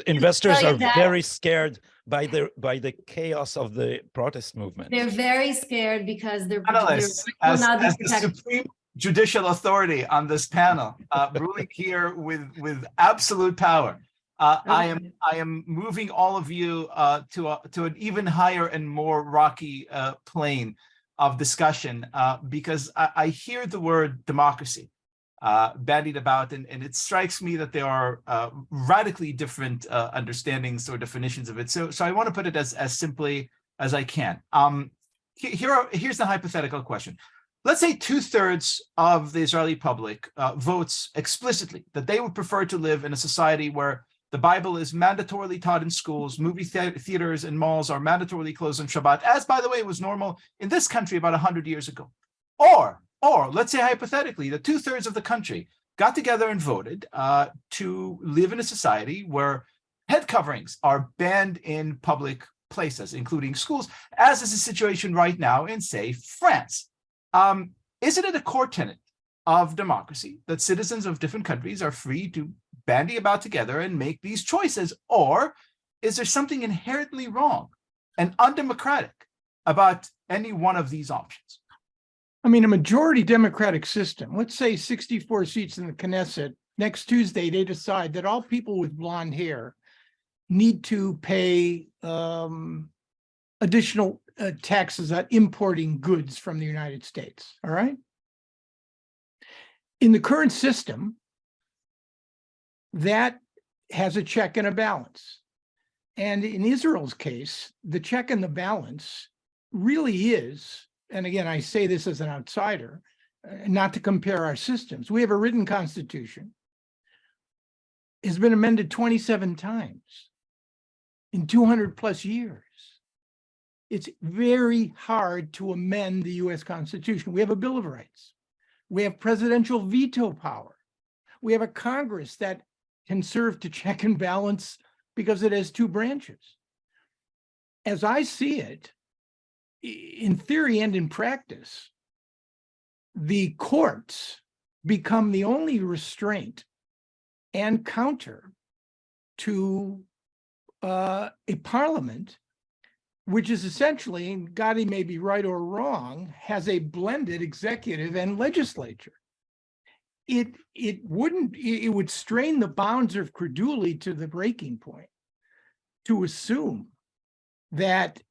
investors are very scared by the chaos of the protest movement. They're very scared because they're Panelists, as the supreme judicial authority on this panel, ruling here with absolute power. I am moving all of you to an even higher and more rocky plane of discussion, because I hear the word democracy bandied about, and it strikes me that there are radically different understandings or definitions of it. So I want to put it as simply as I can. Here's the hypothetical question. Let's say 2/3 of the Israeli public votes explicitly that they would prefer to live in a society where the Bible is mandatorily taught in schools, movie theaters and malls are mandatorily closed on Shabbat, as, by the way, was normal in this country about 100 years ago. Or let's say hypothetically that 2/3 of the country got together and voted to live in a society where head coverings are banned in public places, including schools, as is the situation right now in, say, France. Isn't it a core tenet of democracy that citizens of different countries are free to bandy about together and make these choices? Or is there something inherently wrong and undemocratic about any one of these options? I mean, a majority Democratic system, let's say 64 seats in the Knesset, next Tuesday, they decide that all people with blonde hair need to pay additional taxes on importing goods from the United States, all right? In the current system, that has a check and a balance. And in Israel's case, the check and the balance really is, and again, I say this as an outsider, not to compare our systems. We have a written constitution. It's been amended 27 times in 200 plus years. It's very hard to amend the US Constitution. We have a Bill of Rights. We have presidential veto power. We have a Congress that can serve to check and balance because it has two branches. As I see it, in theory and in practice, the courts become the only restraint and counter to a parliament, which is essentially, and Gadi may be right or wrong, has a blended executive and legislature. It would strain the bounds of credulity to the breaking point to assume that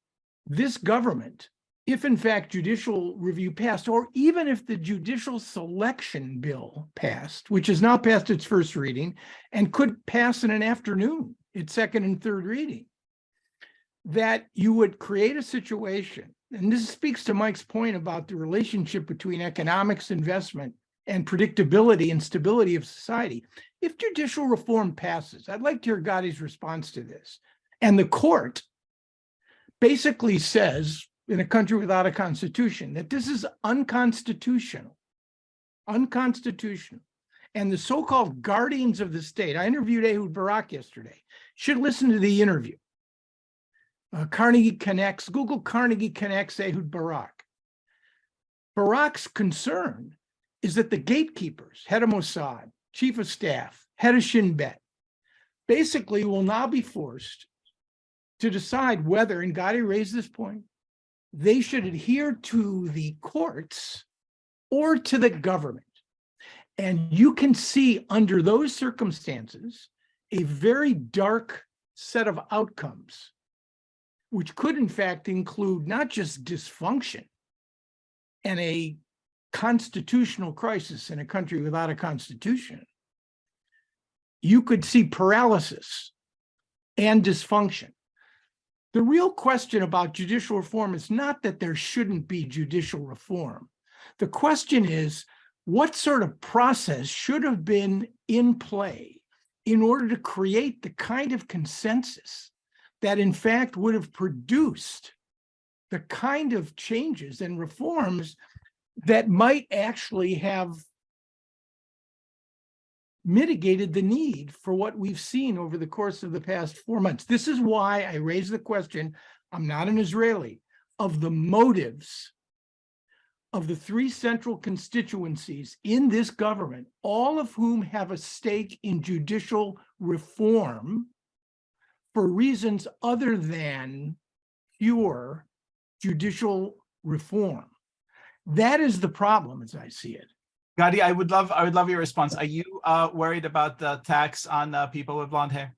this government, if in fact judicial review passed, or even if the judicial selection bill passed, which has now passed its first reading and could pass in an afternoon, its second and third reading, that you would create a situation, and this speaks to Mike's point about the relationship between economics, investment, and predictability and stability of society. If judicial reform passes, I'd like to hear Gadi's response to this, and the court basically says, in a country without a constitution, that this is unconstitutional, and the so-called guardians of the state, I interviewed Ehud Barak yesterday, should listen to the interview. Carnegie Connects, Google Carnegie Connects Ehud Barak. Barak's concern is that the gatekeepers, head of Mossad, chief of staff, head of Shin Bet, basically will now be forced to decide whether, and Gadi raised this point, they should adhere to the courts or to the government. And you can see under those circumstances, a very dark set of outcomes, which could in fact include not just dysfunction and a constitutional crisis in a country without a constitution. You could see paralysis and dysfunction. The real question about judicial reform is not that there shouldn't be judicial reform. The question is, what sort of process should have been in play in order to create the kind of consensus that in fact would have produced the kind of changes and reforms that might actually have mitigated the need for what we've seen over the course of the past 4 months. This is why I raise the question, I'm not an Israeli, of the motives of the three central constituencies in this government, all of whom have a stake in judicial reform for reasons other than pure judicial reform. That is the problem as I see it. Gadi, I would love your response. Are you worried about the tax on people with blonde hair?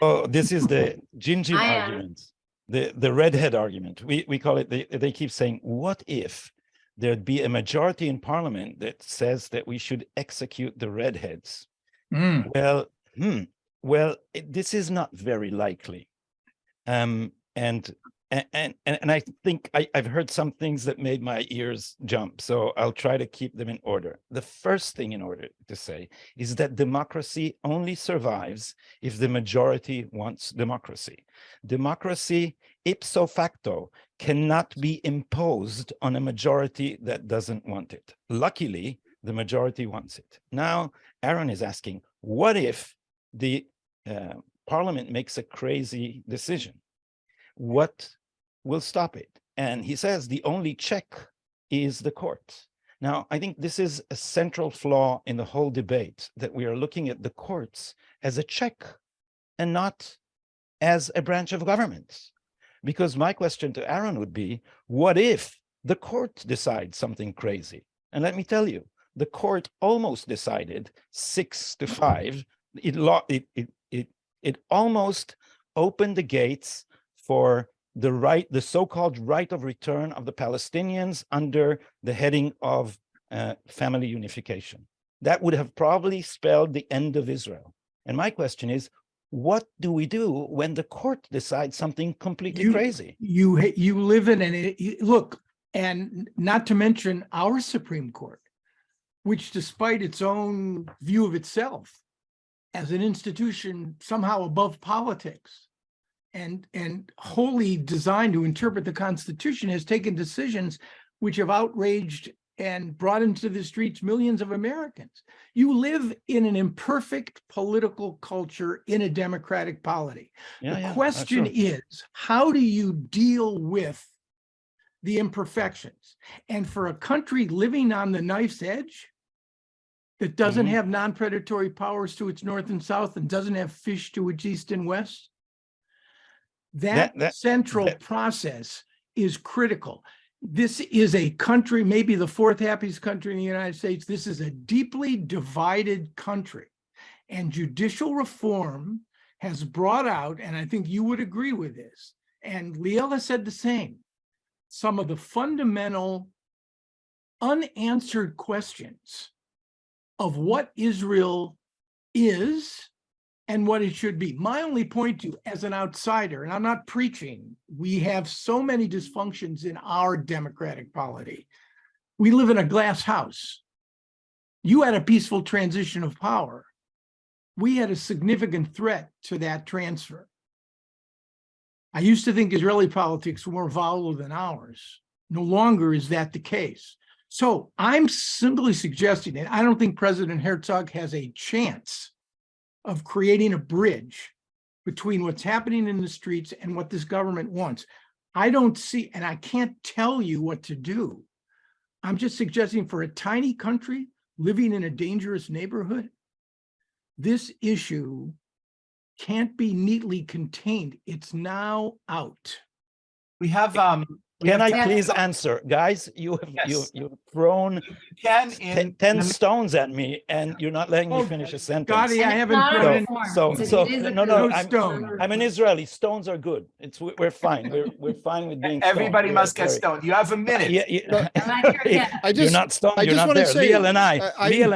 Oh, this is the Jinjin I am. argument, the redhead argument. We call it, they keep saying, what if there'd be a majority in parliament that says that we should execute the redheads? Well, this is not very likely. And I think I've heard some things that made my ears jump, so I'll try to keep them in order. The first thing in order to say is that democracy only survives if the majority wants democracy. Democracy, ipso facto, cannot be imposed on a majority that doesn't want it. Luckily, the majority wants it. Now, Aaron is asking, what if the parliament makes a crazy decision? What will stop it? And he says the only check is the court. Now, I think this is a central flaw in the whole debate, that we are looking at the courts as a check and not as a branch of government. Because my question to Aaron would be, what if the court decides something crazy? And let me tell you, the court almost decided 6-5. It almost opened the gates for the so-called right of return of the Palestinians under the heading of family unification. That would have probably spelled the end of Israel. And my question is, what do we do when the court decides something completely crazy? You live in look, and not to mention our Supreme Court, which despite its own view of itself as an institution somehow above politics, and wholly designed to interpret the Constitution, has taken decisions which have outraged and brought into the streets millions of Americans. You live in an imperfect political culture in a democratic polity. The question is, how do you deal with the imperfections? And for a country living on the knife's edge that doesn't have non-predatory powers to its north and south and doesn't have fish to its east and west, that central process is critical. This is a country, maybe the fourth happiest country in the United States. This is a deeply divided country. And judicial reform has brought out, and I think you would agree with this, and Liel has said the same, some of the fundamental unanswered questions of what Israel is and what it should be. My only point to you as an outsider, and I'm not preaching, we have so many dysfunctions in our democratic polity. We live in a glass house. You had a peaceful transition of power. We had a significant threat to that transfer. I used to think Israeli politics were more volatile than ours. No longer is that the case. So I'm simply suggesting that I don't think President Herzog has a chance of creating a bridge between what's happening in the streets and what this government wants. I don't see, and I can't tell you what to do, I'm just suggesting for a tiny country living in a dangerous neighborhood, this issue can't be neatly contained. It's now out. We have Can I Yeah. please answer, guys? You've thrown can 10 stones at me, and you're not letting me Oh, finish a sentence. Gadi, I And it's haven't not a thrown in. reform. So It is a no, No I'm stone. I'm an Israeli. Stones are good. We're fine. We're fine with being stoned. everybody We're must get very- stoned. You have a minute. I'm not here yet. You're not stoned. I You're just not wanna there. say, Liel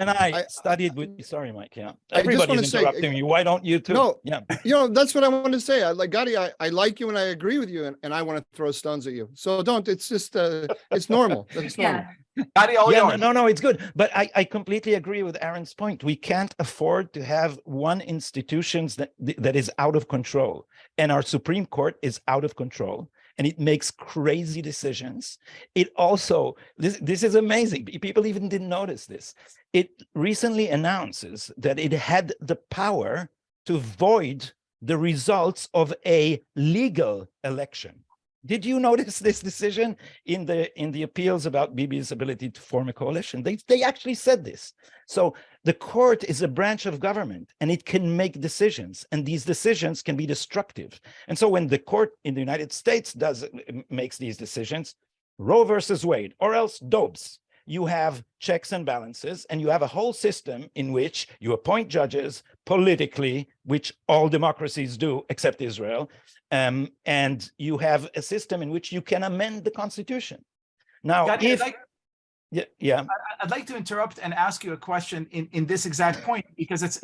and I I- studied with. Sorry, Mike. Yeah, I just wanna everybody's say- interrupting you. Why don't you too? No. Yeah. That's what I want to say. Like Gadi, I like you and I agree with you, and I want to throw stones at you. So don't. It's just it's normal. That's normal. Yeah, Gadi, all yours. No, it's good. But I completely agree with Aaron's point. We can't afford to have one institution that is out of control. And our Supreme Court is out of control. And it makes crazy decisions. It also, this is amazing. People even didn't notice this. It recently announces that it had the power to void the results of a legal election. Did you notice this decision in the appeals about Bibi's ability to form a coalition? They actually said this. So the court is a branch of government, and it can make decisions, and these decisions can be destructive. And so when the court in the United States makes these decisions, Roe versus Wade, or else Dobbs, you have checks and balances, and you have a whole system in which you appoint judges politically, which all democracies do except Israel, and you have a system in which you can amend the Constitution. Now, Gadi, I'd like to interrupt and ask you a question in this exact point, because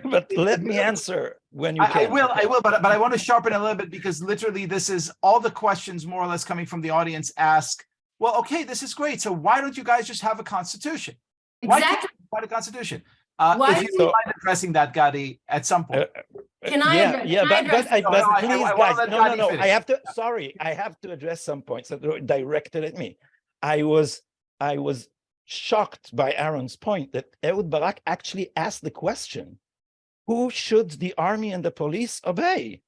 but let me answer when you I can. will, but I want to sharpen a little bit, because literally this is all the questions more or less coming from the audience ask, well, okay, this is great. So why don't you guys just have a constitution? Why can't exactly. you find a constitution? Why If you don't mind addressing that, Gadi, at some point. Can I address- Yeah, can I but address- please, I wanna guys, let no. Gadi I finish. have to. Sorry, I have to address some points that were directed at me. I was shocked by Aaron's point that Ehud Barak actually asked the question: who should the army and the police obey?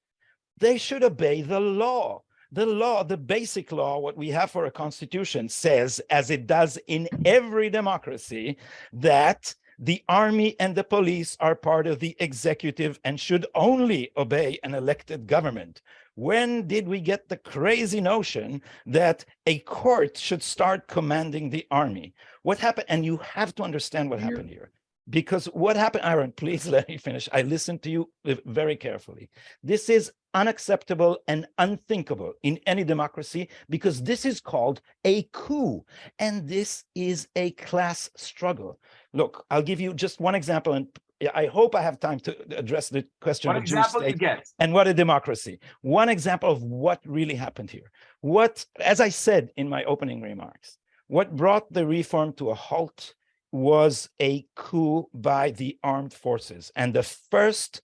They should obey the law. The law, the basic law, what we have for a constitution says, as it does in every democracy, that the army and the police are part of the executive and should only obey an elected government. When did we get the crazy notion that a court should start commanding the army? What happened? And you have to understand what happened here. Because what happened, Aaron, please let me finish. I listened to you very carefully. This is unacceptable and unthinkable in any democracy, because this is called a coup. And this is a class struggle. Look, I'll give you just one example, and I hope I have time to address the question What of Jewish example you state get? and what a democracy. One example of what really happened here. What, as I said in my opening remarks, what brought the reform to a halt was a coup by the armed forces. And the first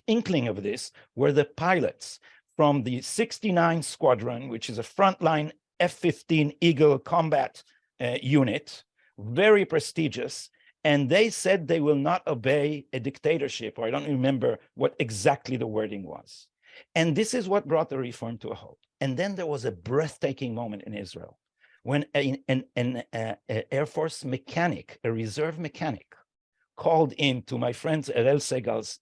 inkling of this were the pilots from the 69 Squadron, which is a frontline F-15 Eagle combat unit, very prestigious. And they said they will not obey a dictatorship, or I don't remember what exactly the wording was. And this is what brought the reform to a halt. And then there was a breathtaking moment in Israel when an Air Force mechanic, a reserve mechanic, called in to my friend Erel Segal's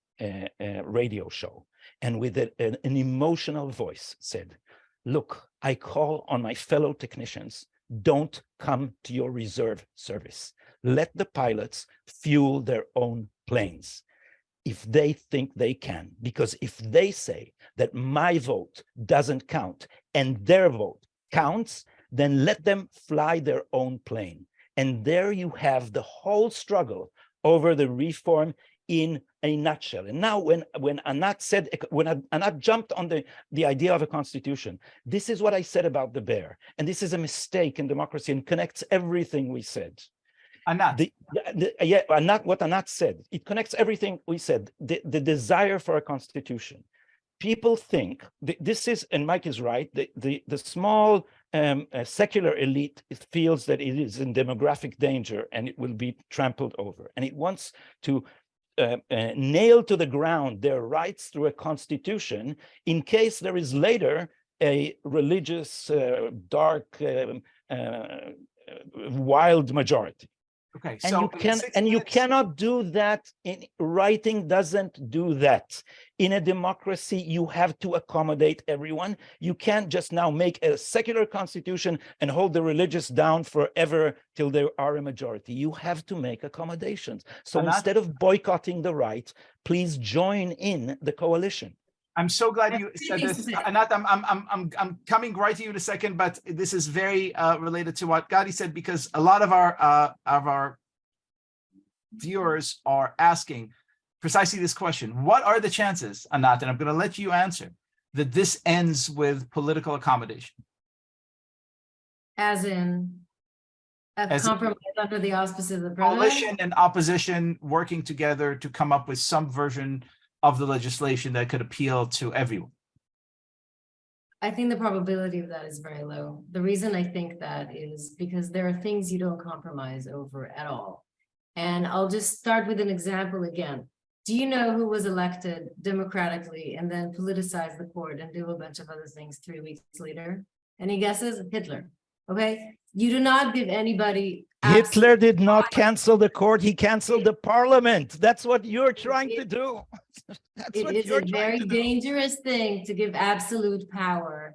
radio show, and with an emotional voice said, look, I call on my fellow technicians, don't come to your reserve service. Let the pilots fuel their own planes if they think they can, because if they say that my vote doesn't count and their vote counts, then let them fly their own plane. And there you have the whole struggle over the reform in a nutshell. And now when Anat jumped on the idea of a constitution, this is what I said about the bear. And this is a mistake in democracy and connects everything we said. Anat. What Anat said, it connects everything we said. The desire for a constitution. People think this is, and Mike is right, the small secular elite feels that it is in demographic danger and it will be trampled over. And it wants to nail to the ground their rights through a constitution in case there is later a religious, dark wild majority. Okay, And so you can, and you cannot do that. In writing doesn't do that. In a democracy, you have to accommodate everyone. You can't just now make a secular constitution and hold the religious down forever till there are a majority. You have to make accommodations. So instead of boycotting the right, please join in the coalition. I'm so glad you said this, Anat. I'm coming right to you in a second, but this is very related to what Gadi said, because a lot of our viewers are asking precisely this question: what are the chances, Anat, and I'm going to let you answer, that this ends with political accommodation? As in a compromise under the auspices of the president? Coalition and opposition working together to come up with some version of the legislation that could appeal to everyone. I think the probability of that is very low. The reason I think that is because there are things you don't compromise over at all. And I'll just start with an example again. Do you know who was elected democratically and then politicized the court and do a bunch of other things 3 weeks later? Any guesses? Hitler. Okay. You do not give anybody. Hitler did not cancel the court. He canceled the parliament. That's what you're trying to do. It is a very dangerous thing to give absolute power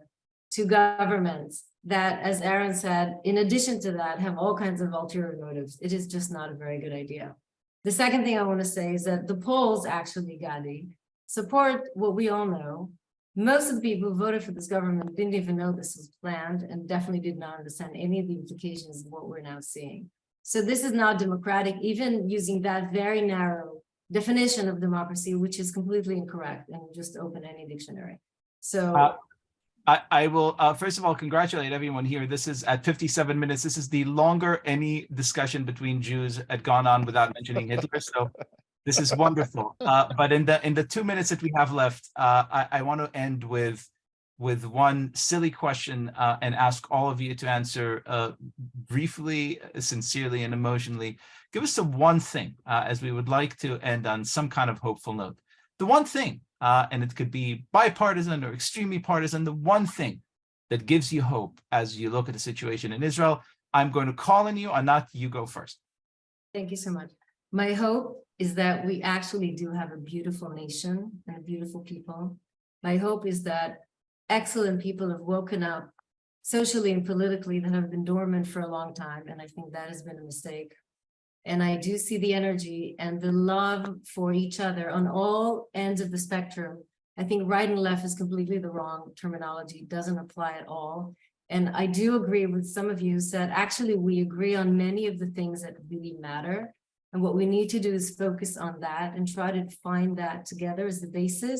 to governments that, as Aaron said, in addition to that, have all kinds of ulterior motives. It is just not a very good idea. The second thing I want to say is that the polls actually, Gadi, support what we all know. Most of the people who voted for this government didn't even know this was planned and definitely did not understand any of the implications of what we're now seeing. So this is not democratic, even using that very narrow definition of democracy, which is completely incorrect, and just open any dictionary. So I will first of all congratulate everyone here. This is at 57 minutes. This is the longer any discussion between Jews had gone on without mentioning Hitler. So this is wonderful. But in the 2 minutes that we have left, I want to end with one silly question and ask all of you to answer briefly, sincerely, and emotionally. Give us the one thing, as we would like to end on some kind of hopeful note. The one thing, and it could be bipartisan or extremely partisan, the one thing that gives you hope as you look at the situation in Israel. I'm going to call on you. Anat, you go first. thank you so much. My hope is that we actually do have a beautiful nation and a beautiful people. My hope is that excellent people have woken up socially and politically that have been dormant for a long time. And I think that has been a mistake. And I do see the energy and the love for each other on all ends of the spectrum. I think right and left is completely the wrong terminology. It doesn't apply at all. And I do agree with some of you who said, actually, we agree on many of the things that really matter. And what we need to do is focus on that and try to find that together as the basis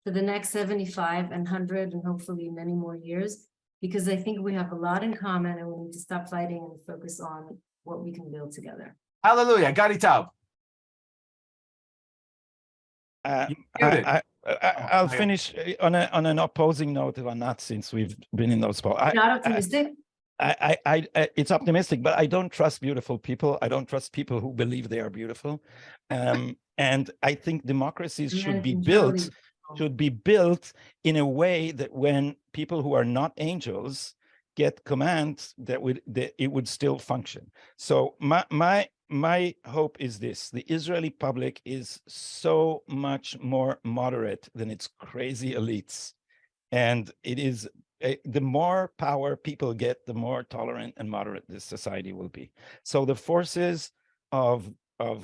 for the next 75 and 100 and hopefully many more years, because I think we have a lot in common and we need to stop fighting and focus on what we can build together. Hallelujah. Gadi Taub. I'll finish on an opposing note of Anat, since we've been in those spots. Not optimistic? It's optimistic, but I don't trust beautiful people. I don't trust people who believe they are beautiful. And I think democracies should be built in a way that when people who are not angels get commands, that it would still function. So my hope is this: the Israeli public is so much more moderate than its crazy elites, and it is the more power people get, the more tolerant and moderate this society will be. So the forces of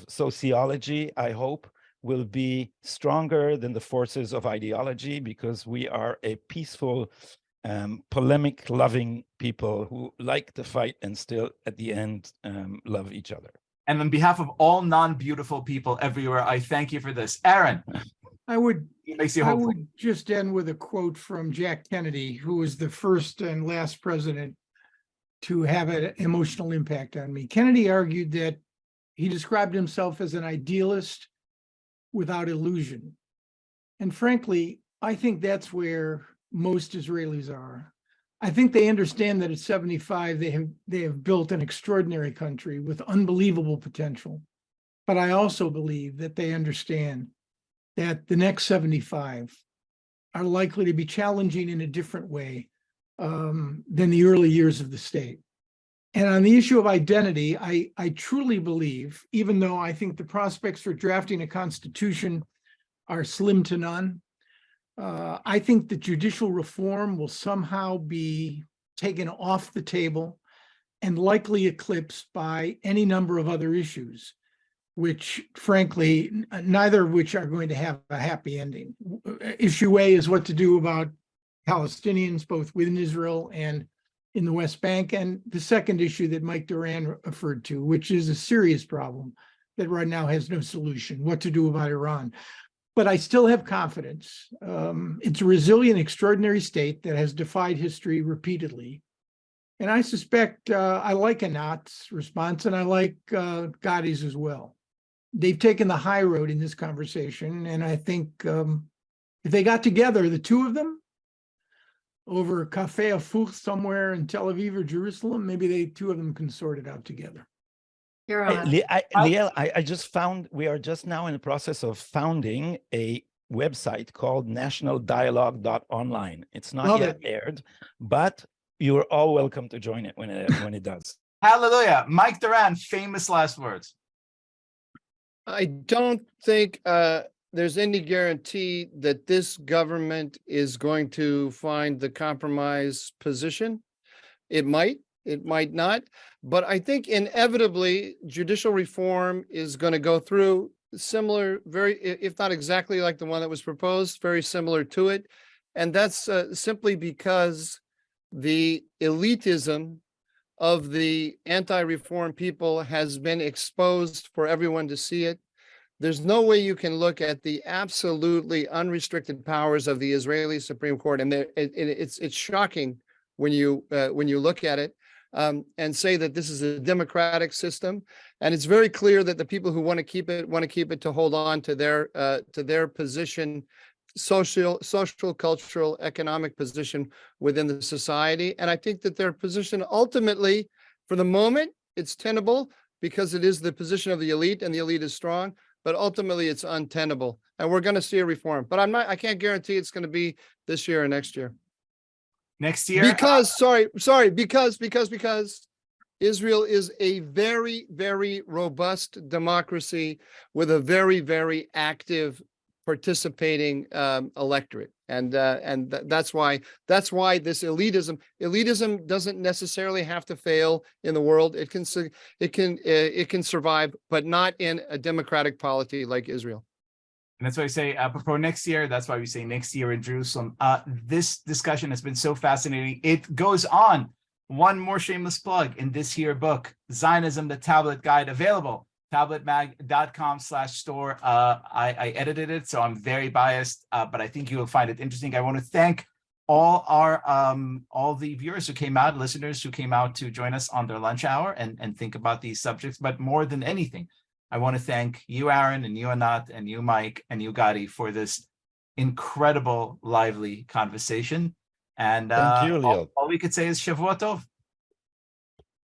sociology, I hope, will be stronger than the forces of ideology, because we are a peaceful, polemic-loving people who like to fight and still, at the end, love each other. And on behalf of all non-beautiful people everywhere, I thank you for this. Aaron. I would hopeful. just end with a quote from Jack Kennedy, who was the first and last president to have an emotional impact on me. Kennedy argued that he described himself as an idealist without illusion. And frankly, I think that's where most Israelis are. I think they understand that at 75, they have built an extraordinary country with unbelievable potential. But I also believe that they understand that the next 75 are likely to be challenging in a different way than the early years of the state. And on the issue of identity, I truly believe, even though I think the prospects for drafting a constitution are slim to none, I think that judicial reform will somehow be taken off the table and likely eclipsed by any number of other issues, which frankly, neither of which are going to have a happy ending. Issue A is what to do about Palestinians, both within Israel and in the West Bank. And the second issue that Mike Doran referred to, which is a serious problem that right now has no solution, what to do about Iran. But I still have confidence. It's a resilient, extraordinary state that has defied history repeatedly. And I suspect I like Anat's response, and I like Gadi's as well. They've taken the high road in this conversation. And I think if they got together, the two of them, over a cafe afouch somewhere in Tel Aviv or Jerusalem, maybe the two of them can sort it out together. You're on. Liel, I just found we are just now in the process of founding a website called nationaldialogue.online. It's not yet aired, but you're all welcome to join it when it does. Hallelujah. Mike Doran, famous last words. I don't think there's any guarantee that this government is going to find the compromise position. It might not, but I think inevitably judicial reform is going to go through similar, very, if not exactly like the one that was proposed, very similar to it. And that's simply because the elitism of the anti-reform people has been exposed for everyone to see it. There's no way you can look at the absolutely unrestricted powers of the Israeli Supreme Court, and it's shocking when you look at it and say that this is a democratic system. And it's very clear that the people who want to keep it to hold on to their position, social, cultural, economic position within the society. And I think that their position ultimately, for the moment, it's tenable because it is the position of the elite, and the elite is strong. But ultimately, it's untenable, and we're going to see a reform. But I can't guarantee it's going to be this year or next year. Next year, because Israel is a very, very robust democracy with a very, very active participating electorate, and that's why this elitism doesn't necessarily have to fail in the world. It can survive, but not in a democratic polity like Israel. And that's why I say apropos next year. That's why we say next year in Jerusalem. This discussion has been so fascinating. It goes on. One more shameless plug in this here book, Zionism, the Tablet Guide, available. tabletmag.com/store. I edited it, so I'm very biased, but I think you will find it interesting. I want to thank all the viewers who came out, listeners who came out to join us on their lunch hour and think about these subjects. But more than anything, I want to thank you, Aaron, and you, Anat, and you, Mike, and you, Gadi, for this incredible, lively conversation. And thank you, Liel. All we could say is Shavua Tov.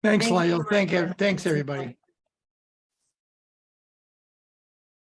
Thanks, Thank you Liel. very much. Thanks, everybody.